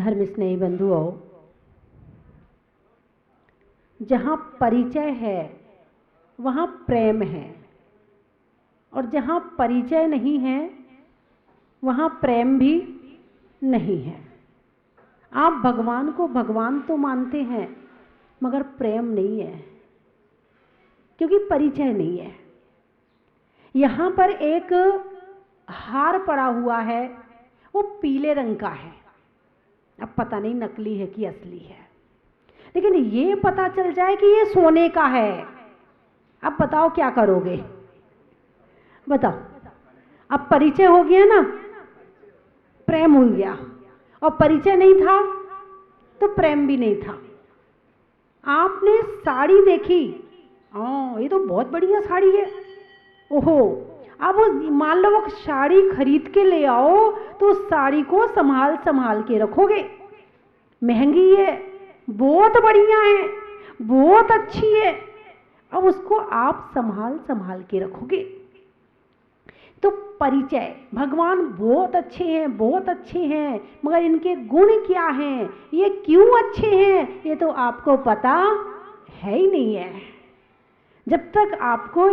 धर्म स्नेही बंधुओं, जहाँ परिचय है वहाँ प्रेम है, और जहाँ परिचय नहीं है वहाँ प्रेम भी नहीं है। आप भगवान को भगवान तो मानते हैं मगर प्रेम नहीं है, क्योंकि परिचय नहीं है। यहाँ पर एक हार पड़ा हुआ है, वो पीले रंग का है। अब पता नहीं नकली है कि असली है, लेकिन ये पता चल जाए कि ये सोने का है। अब बताओ क्या करोगे? बताओ। अब परिचय हो गया ना, प्रेम हो गया, और परिचय नहीं था तो प्रेम भी नहीं था। आपने साड़ी देखी, ये तो बहुत बढ़िया साड़ी है, ओहो, अब मान लो वो साड़ी खरीद के ले आओ तो उस साड़ी को संभाल संभाल के रखोगे। महंगी है, बहुत बढ़िया है, बहुत अच्छी है, अब उसको आप संभाल संभाल के रखोगे। तो परिचय, भगवान बहुत अच्छे हैं, बहुत अच्छे हैं, मगर इनके गुण क्या हैं, ये क्यों अच्छे हैं, ये तो आपको पता है ही नहीं है। जब तक आपको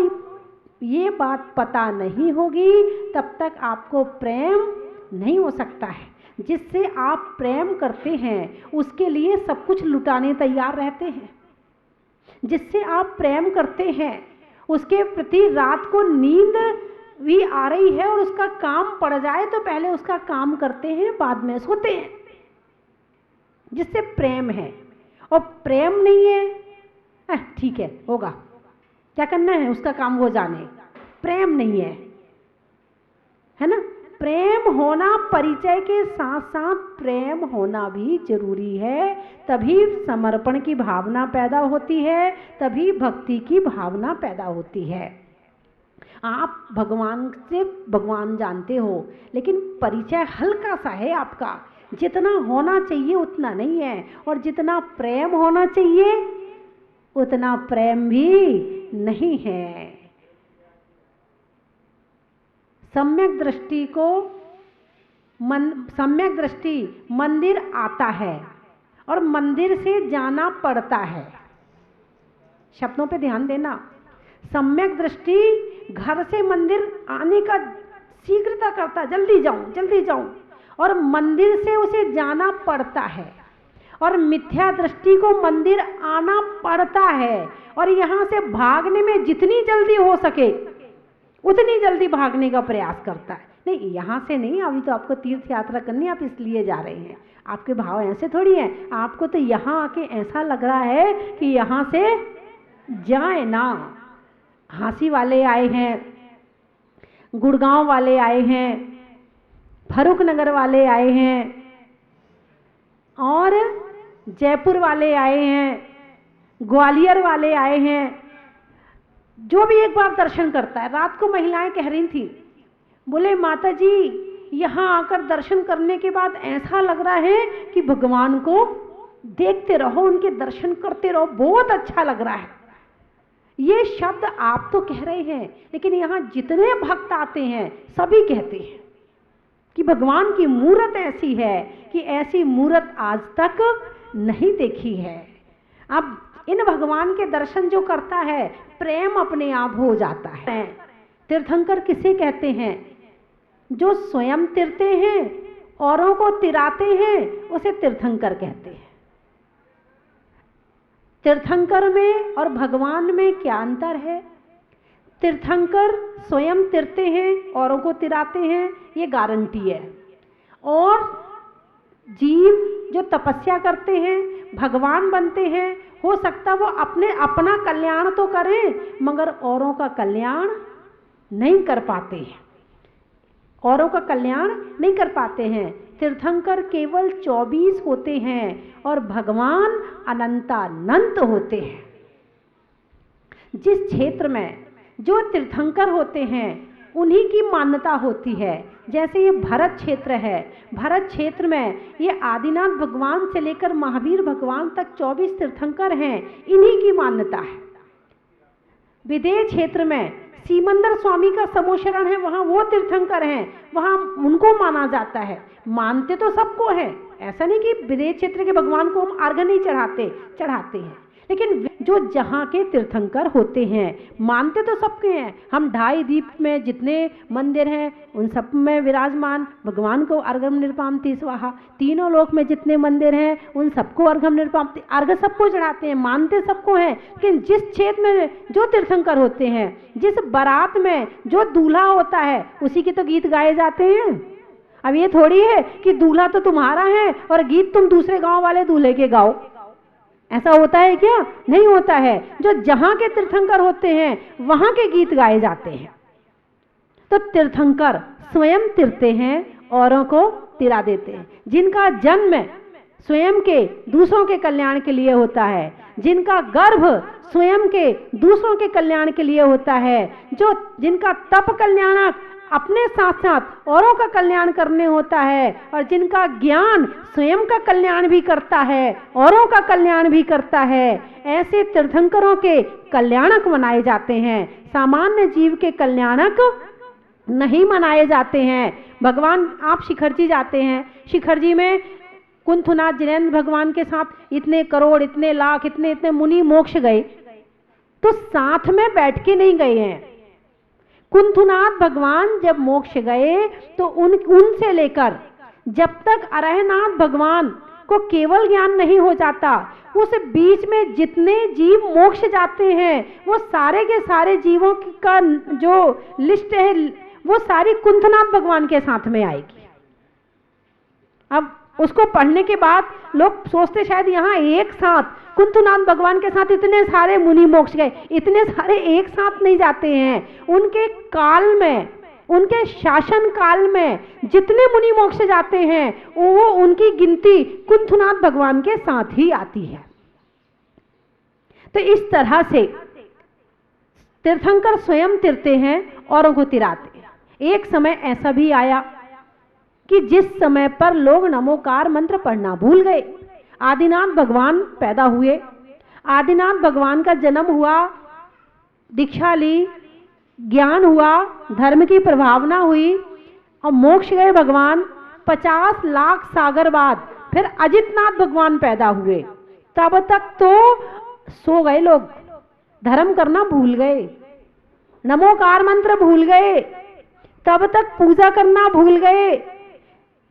ये बात पता नहीं होगी तब तक आपको प्रेम नहीं हो सकता है। जिससे आप प्रेम करते हैं उसके लिए सब कुछ लुटाने तैयार रहते हैं। जिससे आप प्रेम करते हैं उसके प्रति रात को नींद भी आ रही है और उसका काम पड़ जाए तो पहले उसका काम करते हैं, बाद में सोते हैं। जिससे प्रेम है, और प्रेम नहीं है, ठीक है होगा, क्या करना है, उसका काम वो जाने। प्रेम नहीं है ना? प्रेम होना, परिचय के साथ साथ प्रेम होना भी जरूरी है। तभी समर्पण की भावना पैदा होती है, तभी भक्ति की भावना पैदा होती है। आप भगवान से भगवान जानते हो, लेकिन परिचय हल्का सा है आपका। जितना होना चाहिए उतना नहीं है, और जितना प्रेम होना चाहिए उतना प्रेम भी नहीं है। सम्यक दृष्टि को सम्यक दृष्टि मंदिर आता है और मंदिर से जाना पड़ता है। शब्दों पे ध्यान देना। सम्यक दृष्टि घर से मंदिर आने का शीघ्रता करता, जल्दी जाऊं जल्दी जाऊं, और मंदिर से उसे जाना पड़ता है। और मिथ्या दृष्टि को मंदिर आना पड़ता है, और यहाँ से भागने में जितनी जल्दी हो सके उतनी जल्दी भागने का प्रयास करता है। नहीं, यहाँ से नहीं, अभी तो आपको तीर्थ यात्रा करनी है, आप इसलिए जा रहे हैं। आपके भाव ऐसे थोड़ी हैं, आपको तो यहाँ आके ऐसा लग रहा है कि यहाँ से जाए ना। झांसी वाले आए हैं, गुड़गांव वाले आए हैं, फर्रुख नगर वाले आए हैं, और जयपुर वाले आए हैं, ग्वालियर वाले आए हैं। जो भी एक बार दर्शन करता है, रात को महिलाएं कह रही थी, बोले माता जी यहाँ आकर दर्शन करने के बाद ऐसा लग रहा है कि भगवान को देखते रहो, उनके दर्शन करते रहो, बहुत अच्छा लग रहा है। ये शब्द आप तो कह रहे हैं, लेकिन यहाँ जितने भक्त आते हैं सभी कहते हैं कि भगवान की मूरत ऐसी है कि ऐसी मूरत आज तक नहीं देखी है। अब इन भगवान के दर्शन जो करता है, प्रेम अपने आप हो जाता है। तीर्थंकर किसे कहते हैं? जो स्वयं तिरते हैं, औरों को तिराते हैं, उसे तीर्थंकर कहते हैं। तीर्थंकर में और भगवान में क्या अंतर है? तीर्थंकर स्वयं तिरते हैं, औरों को तिराते हैं, ये गारंटी है। और जीव जो तपस्या करते हैं, भगवान बनते हैं, हो सकता वो अपना कल्याण तो करें मगर औरों का कल्याण नहीं कर पाते हैं, औरों का कल्याण नहीं कर पाते हैं। तीर्थंकर केवल 24 होते हैं और भगवान अनंतानंत होते हैं। जिस क्षेत्र में जो तीर्थंकर होते हैं उन्हीं की मान्यता होती है। जैसे ये भरत क्षेत्र है, भरत क्षेत्र में ये आदिनाथ भगवान से लेकर महावीर भगवान तक 24 तीर्थंकर हैं, इन्हीं की मान्यता है। विदेह क्षेत्र में सीमंदर स्वामी का समोशरण है, वहाँ वो तीर्थंकर हैं, वहाँ उनको माना जाता है। मानते तो सबको है, ऐसा नहीं कि विदेश क्षेत्र के भगवान को हम अर्घ्य नहीं चढ़ाते हैं, लेकिन जो जहाँ के तीर्थंकर होते हैं, मानते तो सबके हैं। हम 2.5 द्वीप में जितने मंदिर हैं उन सब में विराजमान भगवान को अर्घम निरपामति स्वाहा, तीनों लोक में जितने मंदिर हैं उन सबको अर्घम निरपामति, अर्घ सबको चढ़ाते हैं, मानते सबको हैं। लेकिन जिस क्षेत्र में जो तीर्थंकर होते हैं, जिस बारात में जो दूल्हा होता है, उसी के तो गीत गाए जाते हैं। अब ये थोड़ी है कि दूल्हा तो तुम्हारा है और गीत तुम दूसरे गांव वाले दूल्हे के गाओ, ऐसा होता है क्या? नहीं होता है। जो जहां के तीर्थंकर होते हैं वहां के गीत गाए जाते हैं। तो तीर्थंकर स्वयं तिरते हैं, औरों को तिरा देते हैं। जिनका जन्म स्वयं के दूसरों के कल्याण के लिए होता है, जिनका गर्भ स्वयं के दूसरों के कल्याण के लिए होता है, जो जिनका तप कल्याणक अपने साथ साथ औरों का कल्याण करने होता है, और जिनका ज्ञान स्वयं का कल्याण भी करता है, औरों का कल्याण भी करता है, ऐसे तीर्थंकरों के कल्याणक मनाए जाते हैं। सामान्य जीव के कल्याणक नहीं मनाए जाते हैं। भगवान, आप शिखर जी जाते हैं, शिखर जी में कुंथुनाथ जिनेन्द्र भगवान के साथ इतने करोड़, इतने लाख, इतने इतने मुनि मोक्ष गए, तो साथ में बैठ के नहीं गए हैं। कुंथुनाथ भगवान जब मोक्ष गए तो उनसे लेकर जब तक अरहनाथ भगवान को केवल ज्ञान नहीं हो जाता, उस बीच में जितने जीव मोक्ष जाते हैं वो सारे के सारे जीवों का जो लिस्ट है वो सारी कुंथुनाथ भगवान के साथ में आएगी। अब उसको पढ़ने के बाद लोग सोचते शायद यहाँ एक साथ कुंथुनाथ भगवान के साथ इतने सारे मुनि मोक्ष गए, इतने सारे एक साथ नहीं जाते हैं। उनके काल में, उनके शासन काल में जितने मुनि मोक्ष जाते हैं वो उनकी गिनती कुंथुनाथ भगवान के साथ ही आती है। तो इस तरह से तीर्थंकर स्वयं तिरते हैं, औरों को तिराते हैं। एक समय ऐसा भी आया कि जिस समय पर लोग नमोकार मंत्र पढ़ना भूल गए। आदिनाथ भगवान पैदा हुए, आदिनाथ भगवान का जन्म हुआ, दीक्षा ली, ज्ञान हुआ, धर्म की प्रभावना हुई और मोक्ष गए भगवान। 50 लाख सागर बाद फिर अजितनाथ भगवान पैदा हुए। तब तक तो सो गए लोग, धर्म करना भूल गए, नमोकार मंत्र भूल गए, तब तक पूजा करना भूल गए।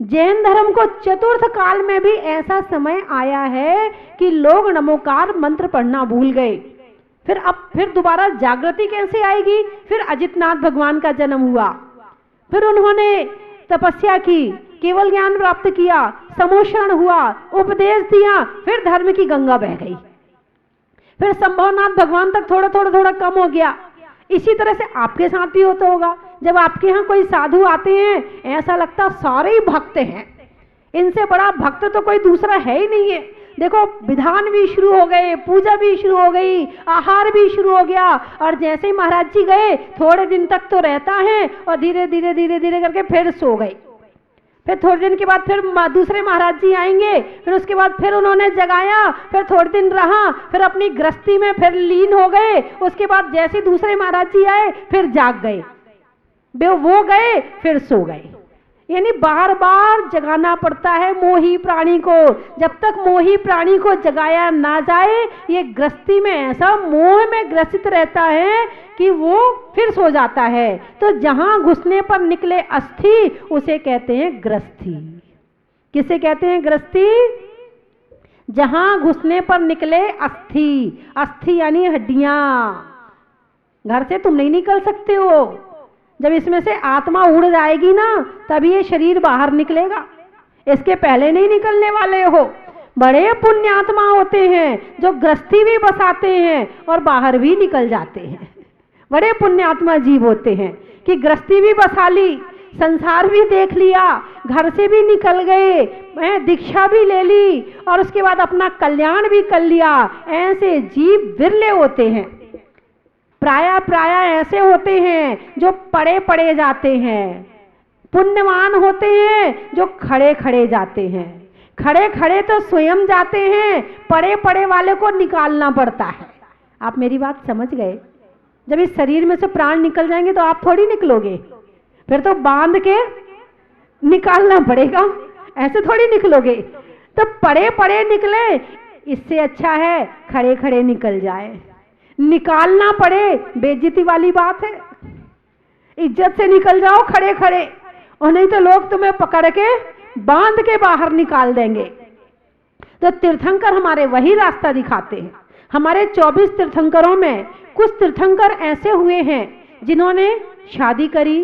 जैन धर्म को चतुर्थ काल में भी ऐसा समय आया है कि लोग नमोकार मंत्र पढ़ना भूल गए। फिर दोबारा जागृति कैसे आएगी? फिर अजितनाथ भगवान का जन्म हुआ, फिर उन्होंने तपस्या की, केवल ज्ञान प्राप्त किया, समोषण हुआ, उपदेश दिया, फिर धर्म की गंगा बह गई। फिर संभवनाथ भगवान तक थोड़ा कम हो गया। इसी तरह से आपके साथ भी होता होगा। जब आपके यहाँ कोई साधु आते हैं ऐसा लगता सारे ही भक्त हैं, इनसे बड़ा भक्त तो कोई दूसरा है ही नहीं है। देखो विधान भी शुरू हो गए, पूजा भी शुरू हो गई, आहार भी शुरू हो गया, और जैसे ही महाराज जी गए थोड़े दिन तक तो रहता है और धीरे धीरे करके फिर सो गए। फिर थोड़े दिन के बाद फिर दूसरे महाराज जी आएंगे, फिर उसके बाद फिर उन्होंने जगाया, फिर थोड़े दिन रहा, फिर अपनी गृहस्थी में फिर लीन हो गए। उसके बाद जैसे दूसरे महाराज जी आए फिर जाग गए, वो गए फिर सो गए। यानी बार बार जगाना पड़ता है मोही प्राणी को। जब तक मोही प्राणी को जगाया ना जाए ये गृहस्थी में ऐसा मोह में ग्रसित रहता है कि वो फिर सो जाता है। तो जहां घुसने पर निकले अस्थि उसे कहते हैं गृहस्थी। किसे कहते हैं? गृहस्थी। जहां घुसने पर निकले अस्थि, अस्थि यानी हड्डियां। घर से तुम नहीं निकल सकते हो, जब इसमें से आत्मा उड़ जाएगी ना तभी ये शरीर बाहर निकलेगा, इसके पहले नहीं निकलने वाले हो। बड़े पुण्यात्मा होते हैं जो गृहस्थी भी बसाते हैं और बाहर भी निकल जाते हैं। बड़े पुण्यात्मा जीव होते हैं कि गृहस्थी भी बसा ली, संसार भी देख लिया, घर से भी निकल गए, दीक्षा भी ले ली और उसके बाद अपना कल्याण भी कर लिया। ऐसे जीव विरले होते हैं। प्राय ऐसे होते हैं जो पड़े जाते हैं। पुण्यवान होते हैं जो खड़े जाते हैं। खड़े तो स्वयं जाते हैं, पड़े वाले को निकालना पड़ता है। आप मेरी बात समझ गए? जब इस शरीर में से प्राण निकल जाएंगे तो आप थोड़ी निकलोगे, फिर तो बांध के निकालना पड़ेगा। ऐसे थोड़ी निकलोगे। तो पड़े पड़े निकले, इससे अच्छा है खड़े खड़े निकल जाए। निकालना पड़े बेइज्जती वाली बात है, इज्जत से निकल जाओ खड़े खड़े, और नहीं तो लोग तुम्हें पकड़ के बांध के बाहर निकाल देंगे। तो तीर्थंकर हमारे वही रास्ता दिखाते हैं। हमारे 24 तीर्थंकरों में कुछ तीर्थंकर ऐसे हुए हैं जिन्होंने शादी करी,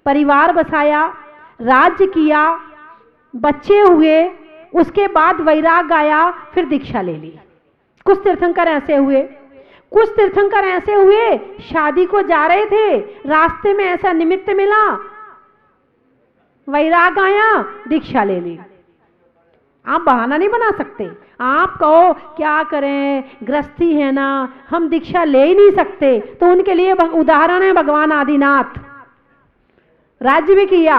परिवार बसाया, राज्य किया, बच्चे हुए, उसके बाद वैराग आया, फिर दीक्षा ले ली। कुछ तीर्थंकर ऐसे हुए। कुछ तीर्थंकर ऐसे हुए शादी को जा रहे थे, रास्ते में ऐसा निमित्त मिला, वैराग आया, दीक्षा ले ली। आप बहाना नहीं बना सकते। आप कहो क्या करें, गृहस्थी है ना, हम दीक्षा ले ही नहीं सकते, तो उनके लिए उदाहरण है भगवान आदिनाथ। राज्य भी किया,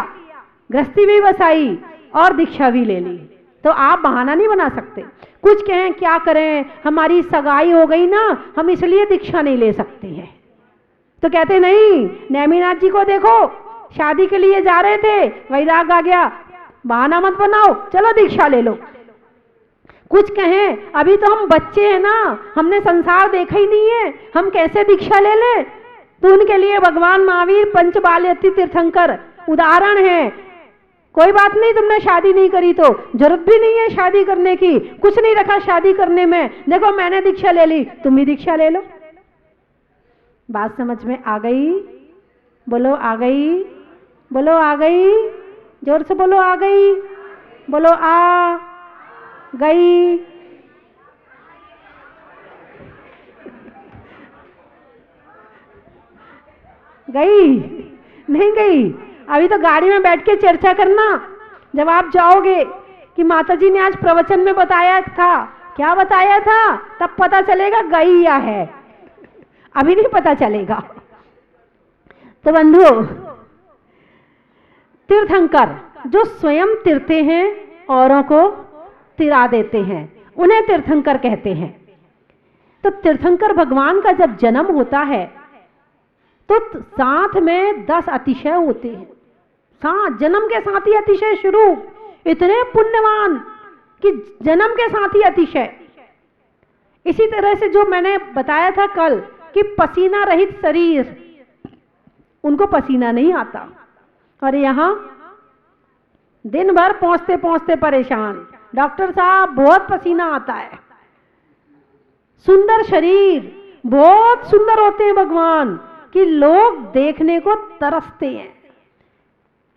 गृहस्थी भी बसाई और दीक्षा भी ले ली, तो आप बहाना नहीं बना सकते। कुछ कहें क्या करें, हमारी सगाई हो गई ना, हम इसलिए दीक्षा नहीं ले सकते हैं। तो कहते नहीं, नेमिनाथ जी को देखो, शादी के लिए जा रहे थे, वैराग आ गया, बहाना मत बनाओ, चलो दीक्षा ले लो। कुछ कहें अभी तो हम बच्चे हैं ना, हमने संसार देखा ही नहीं है, हम कैसे दीक्षा ले लें, तो उनके लिए भगवान महावीर पंचबाल्यति तीर्थंकर उदाहरण है। कोई बात नहीं, तुमने शादी नहीं करी तो जरूरत भी नहीं है शादी करने की, कुछ नहीं रखा शादी करने में, देखो मैंने दीक्षा ले ली, तुम भी दीक्षा ले लो। बात समझ में आ गई? बोलो आ गई, बोलो आ गई, जोर से बोलो आ गई, बोलो आ गई। गई नहीं गई? अभी तो गाड़ी में बैठ के चर्चा करना जब आप जाओगे कि माताजी ने आज प्रवचन में बताया था, क्या बताया था, तब पता चलेगा गई या है, अभी नहीं पता चलेगा। तो बंधुओं, तीर्थंकर जो स्वयं तीरते हैं, औरों को तिरा देते हैं, उन्हें तीर्थंकर कहते हैं। तो तीर्थंकर भगवान का जब जन्म होता है तो साथ में 10 अतिशय होते हैं। साथ जन्म के साथ ही अतिशय शुरू, इतने पुण्यवान कि जन्म के साथ ही अतिशय। इसी तरह से जो मैंने बताया था कल कि पसीना रहित शरीर, उनको पसीना नहीं आता, और यहां दिन भर पहुंचते पहुंचते परेशान, डॉक्टर साहब बहुत पसीना आता है। सुंदर शरीर, बहुत सुंदर होते हैं भगवान कि लोग देखने को तरसते हैं।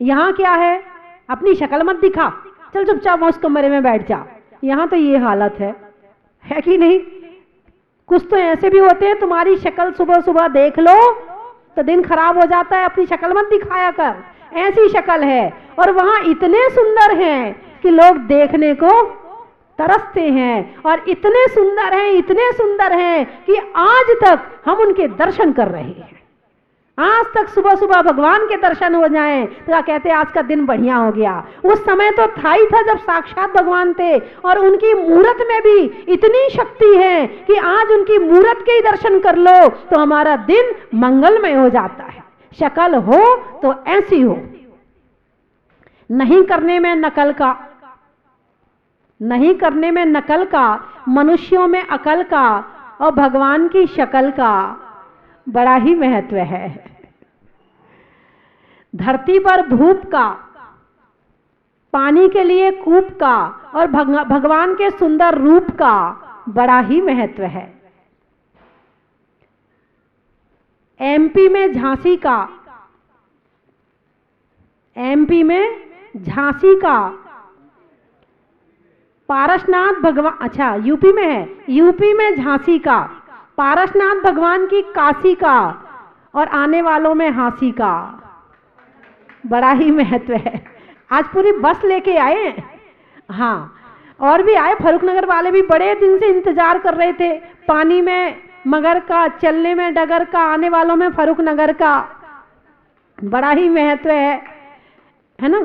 यहां क्या है, अपनी शक्ल मत दिखा, चल चुपचाप उस कमरे में बैठ जा। यहां तो ये हालत है कि नहीं? कुछ तो ऐसे भी होते हैं, तुम्हारी शक्ल सुबह सुबह देख लो तो दिन खराब हो जाता है, अपनी शक्ल मत दिखाया कर, ऐसी शक्ल है। और वहां इतने सुंदर हैं कि लोग देखने को तरसते हैं, और इतने सुंदर हैं, इतने सुंदर हैं कि आज तक हम उनके दर्शन कर रहे हैं। आज तक सुबह सुबह भगवान के दर्शन हो जाएं तो कहते हैं आज का दिन बढ़िया हो गया। उस समय तो था ही था जब साक्षात भगवान थे, और उनकी मूरत में भी इतनी शक्ति है कि आज उनकी मूरत के ही दर्शन कर लो तो हमारा दिन मंगलमय हो जाता है। शक्ल हो तो ऐसी हो, नहीं करने में नकल का, नहीं करने में नकल का, मनुष्यों में अकल का और भगवान की शक्ल का बड़ा ही महत्व है। धरती पर भूप का, पानी के लिए कूप का और भगवान के सुंदर रूप का बड़ा ही महत्व है। एमपी में झांसी का, एमपी में झांसी का पारसनाथ भगवान, अच्छा यूपी में है, यूपी में झांसी का पारसनाथ भगवान की काशी का, और आने वालों में हांसी का बड़ा ही महत्व है। आज पूरी बस लेके आए हैं। हाँ, और भी आए, फरुखनगर वाले भी बड़े दिन से इंतजार कर रहे थे। पानी में मगर का, चलने में डगर का, आने वालों में फरुखनगर का बड़ा ही महत्व है ना।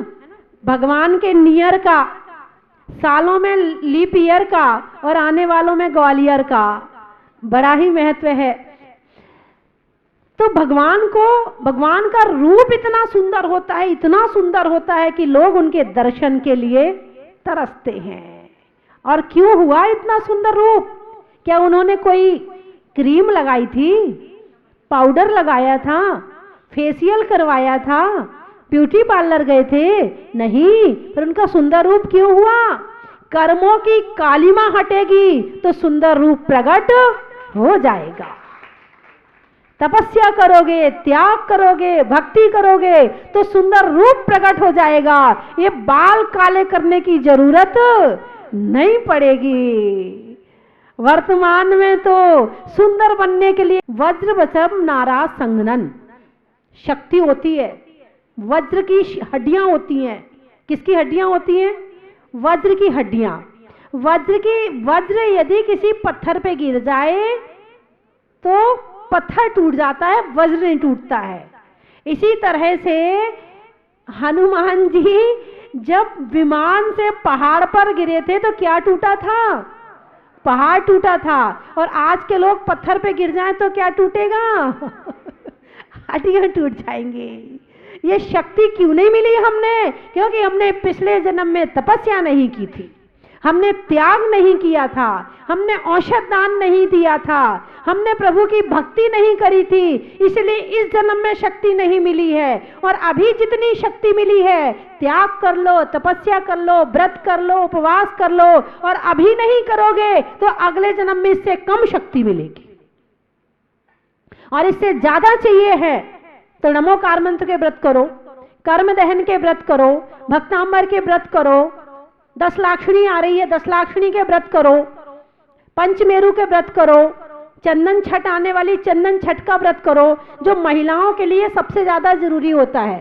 भगवान के नियर का, सालों में लीप ईयर का और आने वालों में ग्वालियर का बड़ा ही महत्व है। तो भगवान का रूप इतना सुंदर होता है, इतना सुंदर होता है कि लोग उनके दर्शन के लिए तरसते हैं। और क्यों हुआ इतना सुंदर रूप? क्या उन्होंने कोई क्रीम लगाई थी, पाउडर लगाया था, फेशियल करवाया था, ब्यूटी पार्लर गए थे? नहीं। पर उनका सुंदर रूप क्यों हुआ? कर्मों की कालिमा हटेगी तो सुंदर रूप प्रकट हो जाएगा। तपस्या करोगे, त्याग करोगे, भक्ति करोगे तो सुंदर रूप प्रकट हो जाएगा। ये बाल काले करने की जरूरत नहीं पड़ेगी। वर्तमान में तो सुंदर बनने के लिए वज्र वचम नारा संगनन शक्ति होती है। वज्र की हड्डियां होती हैं। किसकी हड्डियां होती हैं? वज्र की हड्डियां। वज्र यदि किसी पत्थर पे गिर जाए तो पत्थर टूट जाता है, वज्र नहीं टूटता है। इसी तरह से हनुमान जी जब विमान से पहाड़ पर गिरे थे तो क्या टूटा था? पहाड़ टूटा था। और आज के लोग पत्थर पे गिर जाएं तो क्या टूटेगा? हड्डियां टूट जाएंगी। ये शक्ति क्यों नहीं मिली हमने? क्योंकि हमने पिछले जन्म में तपस्या नहीं की थी, हमने त्याग नहीं किया था, हमने औषध दान नहीं दिया था, हमने प्रभु की भक्ति नहीं करी थी, इसलिए इस जन्म में शक्ति नहीं मिली है। और अभी जितनी शक्ति मिली है, त्याग कर लो, तपस्या कर लो, व्रत कर लो, उपवास कर लो, और अभी नहीं करोगे तो अगले जन्म में इससे कम शक्ति मिलेगी। और इससे ज्यादा चाहिए है तो नमोकार मंत्र के व्रत करो, कर्म दहन के व्रत करो, भक्तांबर के व्रत करो, 10 लाक्षणी आ रही है, 10 लाक्षणी के व्रत करो, पंचमेरु के व्रत करो, चंदन छठ आने वाली चंदन छठ का व्रत करो, जो महिलाओं के लिए सबसे ज्यादा जरूरी होता है।